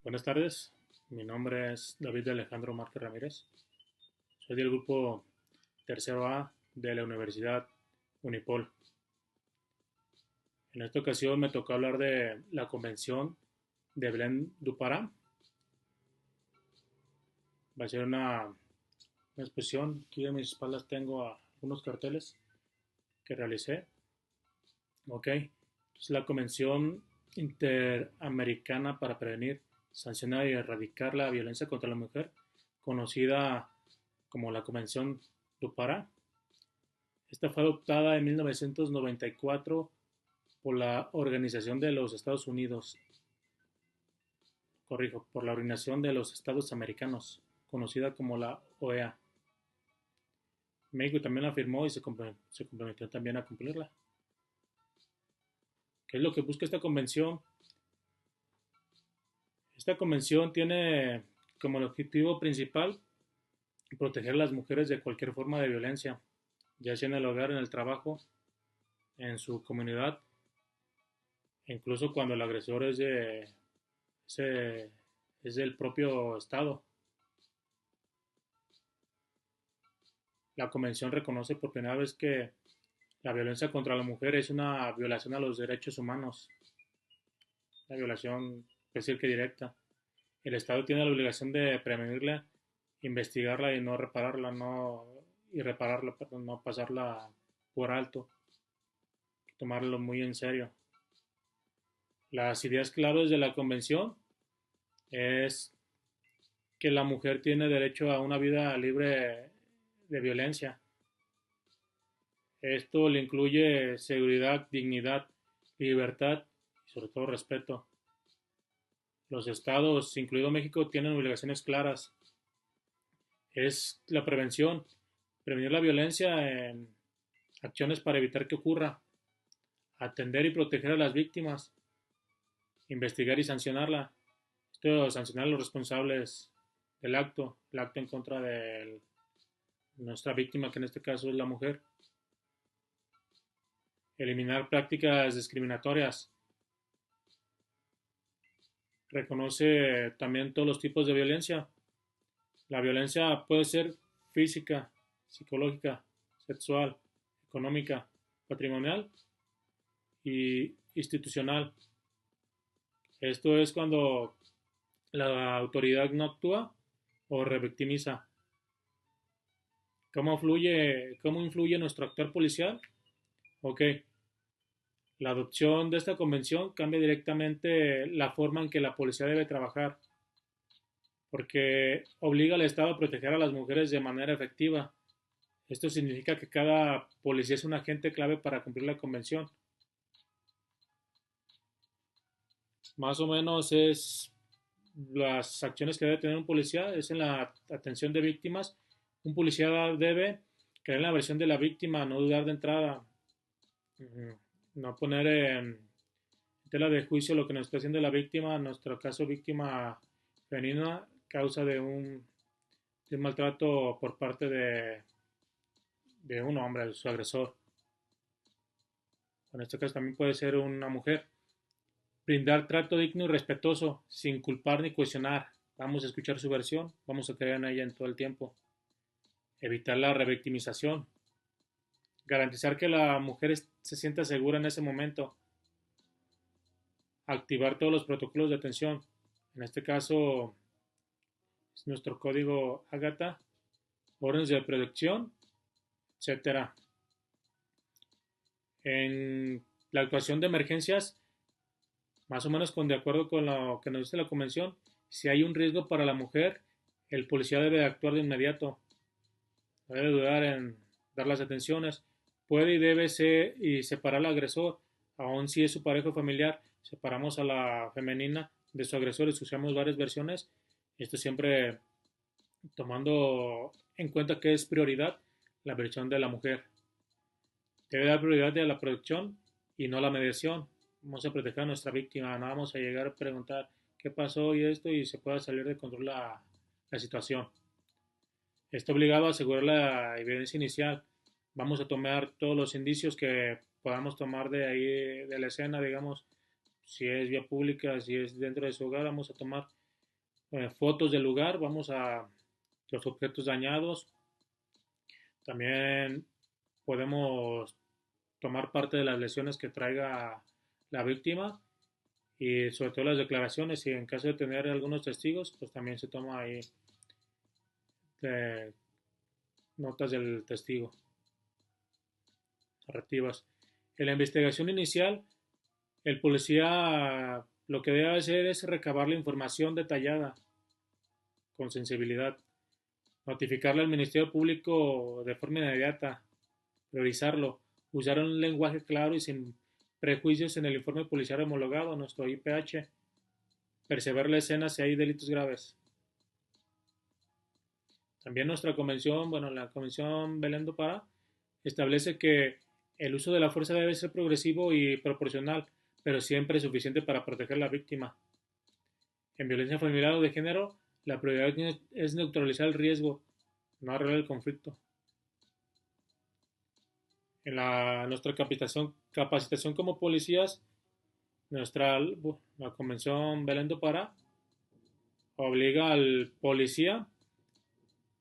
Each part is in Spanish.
Buenas tardes, mi nombre es David Alejandro Márquez Ramírez. Soy del grupo tercero A de la Universidad Unipol. En esta ocasión me tocó hablar de la Convención de Belém do Pará. Va a ser una exposición. Aquí a mis espaldas tengo algunos carteles que realicé. Ok, entonces la Convención Interamericana para prevenir, sancionar y erradicar la violencia contra la mujer, conocida como la Convención do Pará. Esta fue adoptada en 1994 por la Organización de los Estados Unidos, por la Organización de los Estados Americanos, conocida como la OEA. México también la firmó y se comprometió también a cumplirla. ¿Qué es lo que busca esta convención? Esta convención tiene como el objetivo principal proteger a las mujeres de cualquier forma de violencia, ya sea en el hogar, en el trabajo, en su comunidad, incluso cuando el agresor ese- es del propio Estado. La Convención reconoce por primera vez que la violencia contra la mujer es una violación a los derechos humanos, una violación, decir que directa. El Estado tiene la obligación de prevenirla, investigarla y no repararla, perdón, no pasarla por alto, tomarlo muy en serio. Las ideas claves de la Convención es que la mujer tiene derecho a una vida libre de violencia. Esto le incluye seguridad, dignidad, libertad y sobre todo respeto. Los estados, incluido México, tienen obligaciones claras. Es la prevención, prevenir la violencia en acciones para evitar que ocurra, atender y proteger a las víctimas, investigar y sancionarla. Esto sancionar a los responsables del acto, el acto en contra de nuestra víctima, que en este caso es la mujer. Eliminar prácticas discriminatorias. Reconoce también todos los tipos de violencia. La violencia puede ser física, psicológica, sexual, económica, patrimonial y institucional. Esto es cuando la autoridad no actúa o revictimiza. ¿Cómo influye nuestro actuar policial? Ok, la adopción de esta convención cambia directamente la forma en que la policía debe trabajar, porque obliga al Estado a proteger a las mujeres de manera efectiva. Esto significa que cada policía es un agente clave para cumplir la convención. Más o menos es las acciones que debe tener un policía, es en la atención de víctimas. Un policía debe creer en la versión de la víctima, no dudar de entrada, no poner en tela de juicio lo que nos está haciendo la víctima, en nuestro caso víctima femenina, causa de un maltrato por parte de un hombre, de su agresor. En este caso también puede ser una mujer. Brindar trato digno y respetuoso, sin culpar ni cuestionar. Vamos a escuchar su versión, vamos a creer en ella en todo el tiempo. Evitar la revictimización. Garantizar que la mujer se sienta segura en ese momento. Activar todos los protocolos de atención. En este caso es nuestro código Ágata, órdenes de protección, etcétera. En la actuación de emergencias, más o menos de acuerdo con lo que nos dice la convención, si hay un riesgo para la mujer, el policía debe actuar de inmediato, no debe dudar en dar las atenciones, puede y debe ser y separar al agresor, aun si es su pareja familiar, separamos a la femenina de su agresor y usamos varias versiones, esto siempre tomando en cuenta que es prioridad la versión de la mujer. Debe dar prioridad a la protección y no a la mediación. Vamos a proteger a nuestra víctima, no vamos a llegar a preguntar qué pasó y esto y se pueda salir de control la situación. Está obligado a asegurar la evidencia inicial. Vamos a tomar todos los indicios que podamos tomar de ahí, de la escena, digamos, si es vía pública, si es dentro de su hogar, vamos a tomar fotos del lugar, vamos a los objetos dañados. También podemos tomar parte de las lesiones que traiga la víctima y sobre todo las declaraciones y en caso de tener algunos testigos, pues también se toma ahí notas del testigo, narrativas. En la investigación inicial, el policía lo que debe hacer es recabar la información detallada con sensibilidad, notificarle al Ministerio Público de forma inmediata, priorizarlo, usar un lenguaje claro y sin prejuicios en el informe policial homologado, nuestro IPH, perseverar la escena si hay delitos graves. También nuestra convención, bueno, la convención Belén do Pará, establece que el uso de la fuerza debe ser progresivo y proporcional, pero siempre suficiente para proteger a la víctima. En violencia familiar o de género, la prioridad es neutralizar el riesgo, no arreglar el conflicto. En nuestra capacitación como policías, la Convención Belén do Pará obliga al policía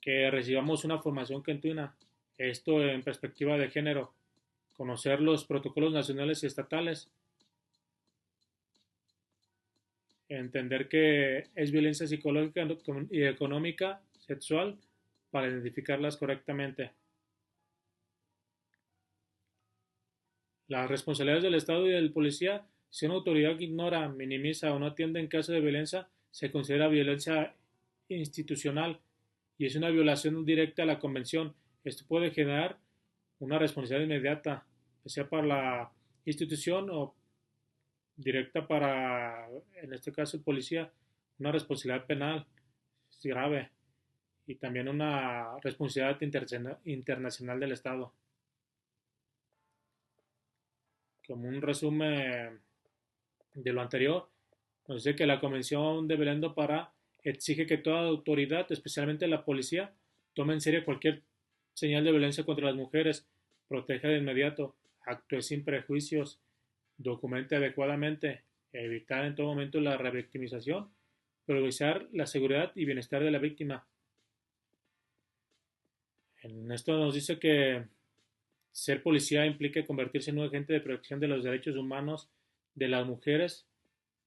que recibamos una formación continua, esto en perspectiva de género, conocer los protocolos nacionales y estatales, entender que es violencia psicológica y económica, sexual, para identificarlas correctamente. Las responsabilidades del Estado y del policía, si una autoridad ignora, minimiza o no atiende en caso de violencia, se considera violencia institucional y es una violación directa a la Convención. Esto puede generar una responsabilidad inmediata, que sea para la institución o directa para, en este caso, el policía, una responsabilidad penal grave y también una responsabilidad internacional del Estado. Como un resumen de lo anterior, nos dice que la Convención de Belén do Pará exige que toda autoridad, especialmente la policía, tome en serio cualquier señal de violencia contra las mujeres, proteja de inmediato, actúe sin prejuicios, documente adecuadamente, evitar en todo momento la revictimización, priorizar la seguridad y bienestar de la víctima. En esto nos dice que ser policía implica convertirse en un agente de protección de los derechos humanos de las mujeres,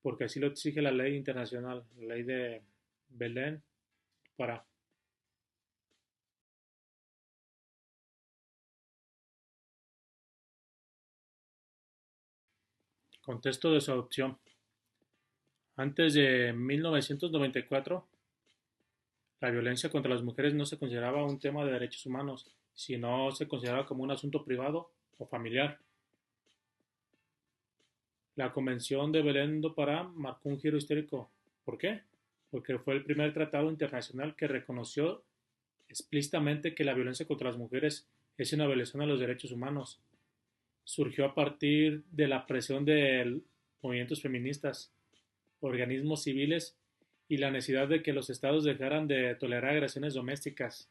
porque así lo exige la ley internacional, la ley de Belén para contexto de su adopción. Antes de 1994, la violencia contra las mujeres no se consideraba un tema de derechos humanos, sino se consideraba como un asunto privado o familiar. La Convención de Belén do Pará marcó un giro histórico. ¿Por qué? Porque fue el primer tratado internacional que reconoció explícitamente que la violencia contra las mujeres es una violación a los derechos humanos. Surgió a partir de la presión de movimientos feministas, organismos civiles y la necesidad de que los estados dejaran de tolerar agresiones domésticas.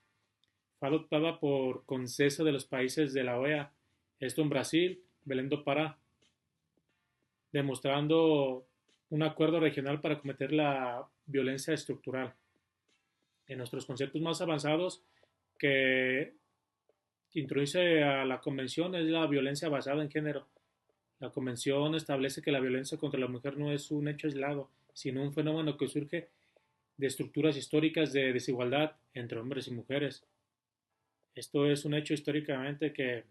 Fue adoptada por consenso de los países de la OEA, esto en Brasil, Belén do Pará, demostrando un acuerdo regional para cometer la violencia estructural. En nuestros conceptos más avanzados que introduce a la Convención es la violencia basada en género. La Convención establece que la violencia contra la mujer no es un hecho aislado, sino un fenómeno que surge de estructuras históricas de desigualdad entre hombres y mujeres. Esto es un hecho históricamente que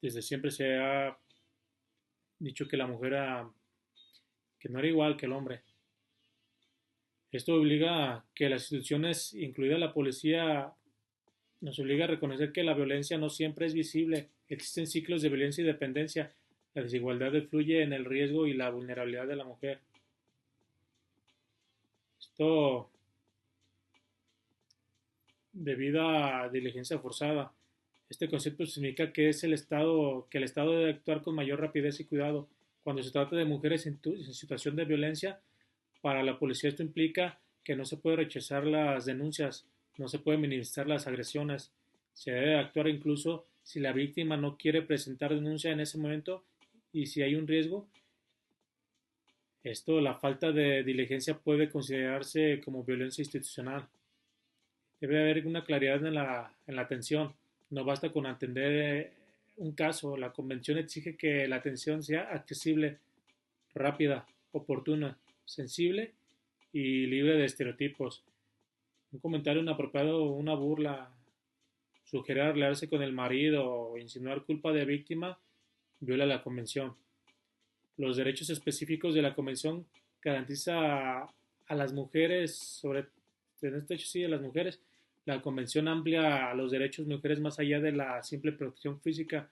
desde siempre se ha dicho que la mujer que no era igual que el hombre. Esto obliga a que las instituciones, incluida la policía, nos obliga a reconocer que la violencia no siempre es visible. Existen ciclos de violencia y dependencia. La desigualdad influye en el riesgo y la vulnerabilidad de la mujer. Esto debido a diligencia forzada. Este concepto significa que el Estado debe actuar con mayor rapidez y cuidado. Cuando se trata de mujeres en situación de violencia, para la policía esto implica que no se puede rechazar las denuncias, no se puede minimizar las agresiones. Se debe actuar incluso si la víctima no quiere presentar denuncia en ese momento y si hay un riesgo, La falta de diligencia puede considerarse como violencia institucional. Debe haber una claridad en la atención. No basta con atender un caso. La convención exige que la atención sea accesible, rápida, oportuna, sensible y libre de estereotipos. Un comentario inapropiado, una burla, sugerir arreglarse con el marido o insinuar culpa de víctima viola la convención. Los derechos específicos de la convención garantiza a las mujeres, en este hecho sí, a las mujeres. La convención amplia los derechos de mujeres más allá de la simple protección física,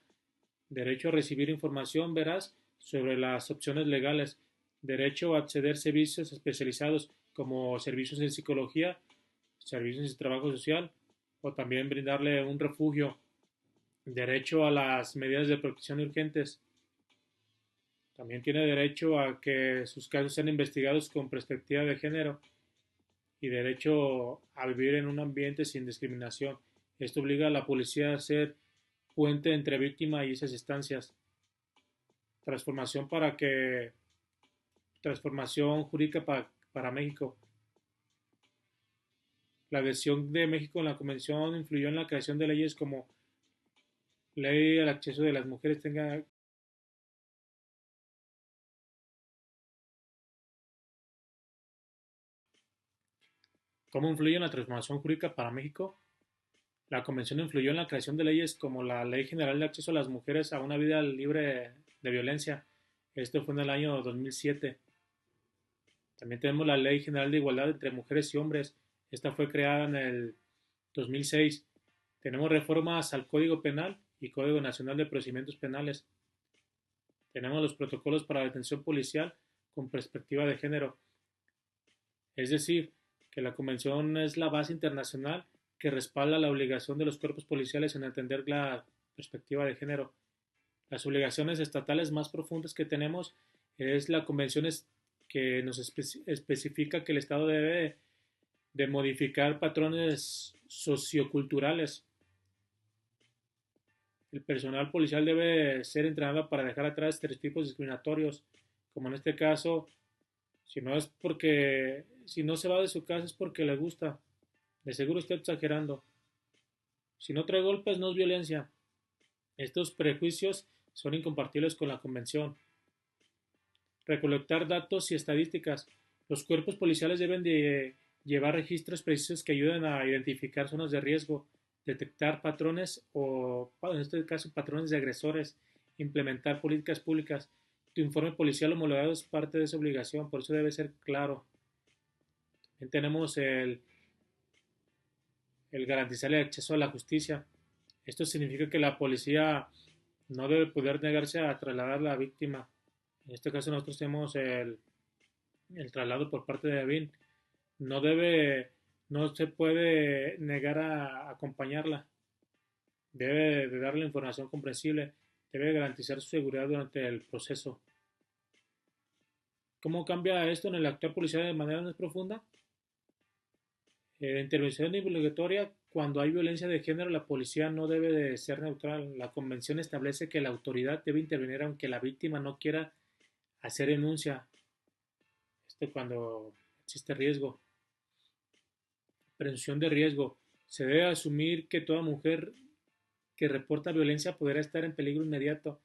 derecho a recibir información veraz sobre las opciones legales, derecho a acceder a servicios especializados como servicios en psicología, servicios de trabajo social o también brindarle un refugio, derecho a las medidas de protección urgentes. También tiene derecho a que sus casos sean investigados con perspectiva de género y derecho a vivir en un ambiente sin discriminación. Esto obliga a la policía a ser puente entre víctima y esas instancias. Transformación transformación jurídica para México. La adhesión de México en la convención influyó en la creación de leyes como ley al acceso de las mujeres tenga. ¿Cómo influye en la transformación jurídica para México? La convención influyó en la creación de leyes como la Ley General de Acceso a las Mujeres a una vida libre de violencia. Esto fue en el año 2007. También tenemos la Ley General de Igualdad entre Mujeres y Hombres. Esta fue creada en el 2006. Tenemos reformas al Código Penal y Código Nacional de Procedimientos Penales. Tenemos los protocolos para la detención policial con perspectiva de género. Es decir, que la Convención es la base internacional que respalda la obligación de los cuerpos policiales en atender la perspectiva de género. Las obligaciones estatales más profundas que tenemos es la Convención que nos especifica que el Estado debe de modificar patrones socioculturales. El personal policial debe ser entrenado para dejar atrás estereotipos discriminatorios, como en este caso, si no se va de su casa es porque le gusta. De seguro está exagerando. Si no trae golpes no es violencia. Estos prejuicios son incompatibles con la convención. Recolectar datos y estadísticas. Los cuerpos policiales deben de llevar registros precisos que ayuden a identificar zonas de riesgo, detectar patrones o, en este caso, patrones de agresores, implementar políticas públicas. Tu informe policial homologado es parte de esa obligación, por eso debe ser claro. También tenemos el garantizar el acceso a la justicia. Esto significa que la policía no debe poder negarse a trasladar a la víctima. En este caso nosotros tenemos el traslado por parte de BIN. No debe, no se puede negar a acompañarla. Debe de darle información comprensible. Debe garantizar su seguridad durante el proceso. ¿Cómo cambia esto en el actuar policial de manera más profunda? Intervención obligatoria. Cuando hay violencia de género, la policía no debe de ser neutral. La convención establece que la autoridad debe intervenir aunque la víctima no quiera hacer denuncia. Esto cuando existe riesgo. Presunción de riesgo. Se debe asumir que toda mujer que reporta violencia podrá estar en peligro inmediato.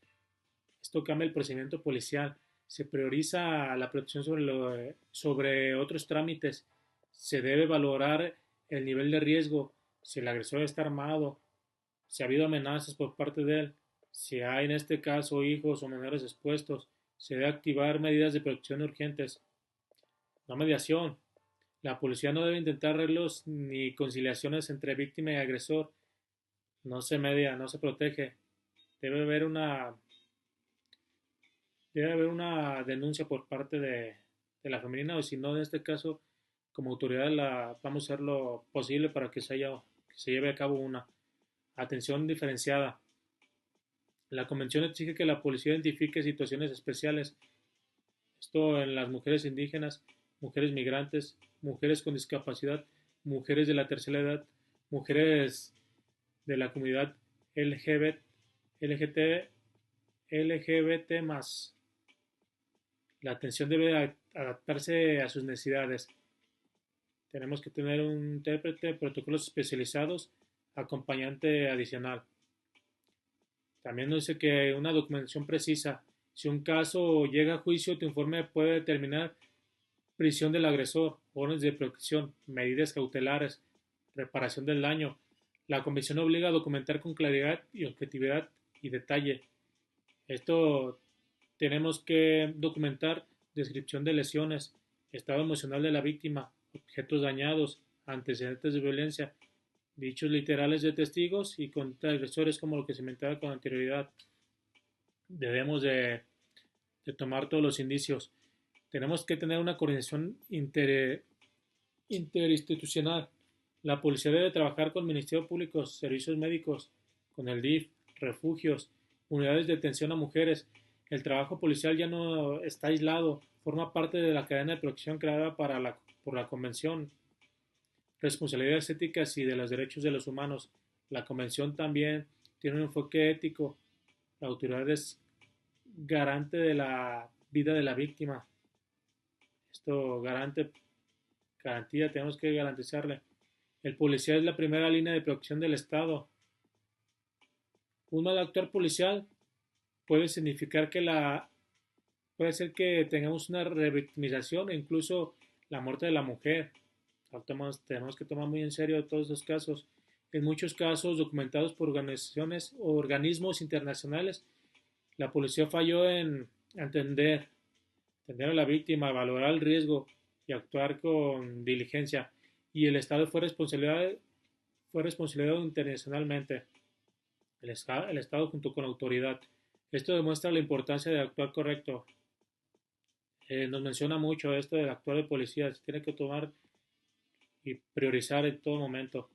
Esto cambia el procedimiento policial. Se prioriza la protección sobre otros trámites. Se debe valorar el nivel de riesgo, si el agresor está armado, si ha habido amenazas por parte de él, si hay en este caso hijos o menores expuestos. Se debe activar medidas de protección urgentes. No mediación. La policía no debe intentar arreglos ni conciliaciones entre víctima y agresor. No se media, no se protege. Debe haber una, debe haber una denuncia por parte de la femenina o si no, en este caso, como autoridad vamos a hacer lo posible para que se lleve a cabo una atención diferenciada. La convención exige que la policía identifique situaciones especiales, esto en las mujeres indígenas, mujeres migrantes, mujeres con discapacidad, mujeres de la tercera edad, mujeres de la comunidad LGBT, LGBT más. La atención debe adaptarse a sus necesidades. Tenemos que tener un intérprete, protocolos especializados, acompañante adicional. También nos dice que una documentación precisa. Si un caso llega a juicio, tu informe puede determinar prisión del agresor, órdenes de protección, medidas cautelares, reparación del daño. La Convención obliga a documentar con claridad y objetividad y detalle. Esto tenemos que documentar descripción de lesiones, estado emocional de la víctima, objetos dañados, antecedentes de violencia, dichos literales de testigos y contra agresores como lo que se mencionaba con anterioridad. Debemos de tomar todos los indicios. Tenemos que tener una coordinación interinstitucional. La policía debe trabajar con el Ministerio Público, servicios médicos, con el DIF, refugios, unidades de atención a mujeres. El trabajo policial ya no está aislado, forma parte de la cadena de protección creada por la Convención. Responsabilidades éticas y de los derechos de los humanos. La Convención también tiene un enfoque ético. La autoridad es garante de la vida de la víctima. Esto garantía, tenemos que garantizarle. El policía es la primera línea de protección del Estado. Un mal actuar policial puede significar puede ser que tengamos una revictimización e incluso la muerte de la mujer. Tenemos que tomar muy en serio todos estos casos. En muchos casos documentados por organizaciones o organismos internacionales, la policía falló en entender a la víctima, valorar el riesgo y actuar con diligencia. Y el Estado fue responsabilidad internacionalmente. El Estado junto con la autoridad. Esto demuestra la importancia de actuar correcto. Nos menciona mucho esto de actuar de policía. Se tiene que tomar y priorizar en todo momento.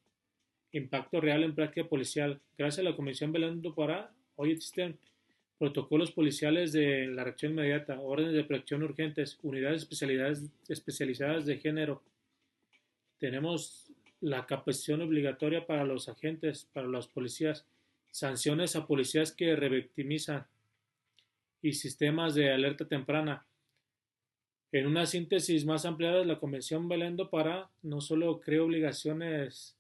Impacto real en práctica policial. Gracias a la Convención Belén do Pará, hoy existen protocolos policiales de la reacción inmediata, órdenes de protección urgentes, unidades especializadas de género. Tenemos la capacitación obligatoria para los agentes, para los policías, sanciones a policías que revictimizan y sistemas de alerta temprana. En una síntesis más ampliada, la Convención Belén do Pará no solo creó obligaciones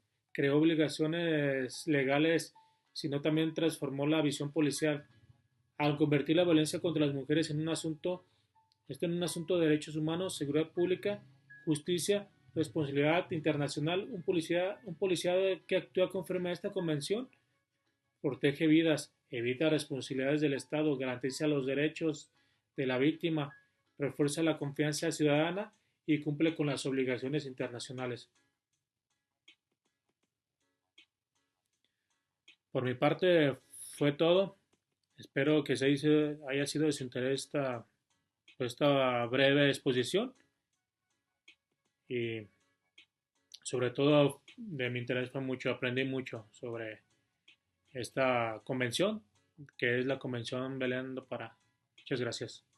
legales, sino también transformó la visión policial. Al convertir la violencia contra las mujeres en un asunto de derechos humanos, seguridad pública, justicia, responsabilidad internacional, un policía que actúa conforme a esta convención protege vidas, evita responsabilidades del Estado, garantiza los derechos de la víctima, refuerza la confianza ciudadana y cumple con las obligaciones internacionales. Por mi parte fue todo. Espero que haya sido de su interés esta breve exposición y sobre todo de mi interés fue mucho, aprendí mucho sobre esta convención, que es la Convención Belén do Pará. Muchas gracias.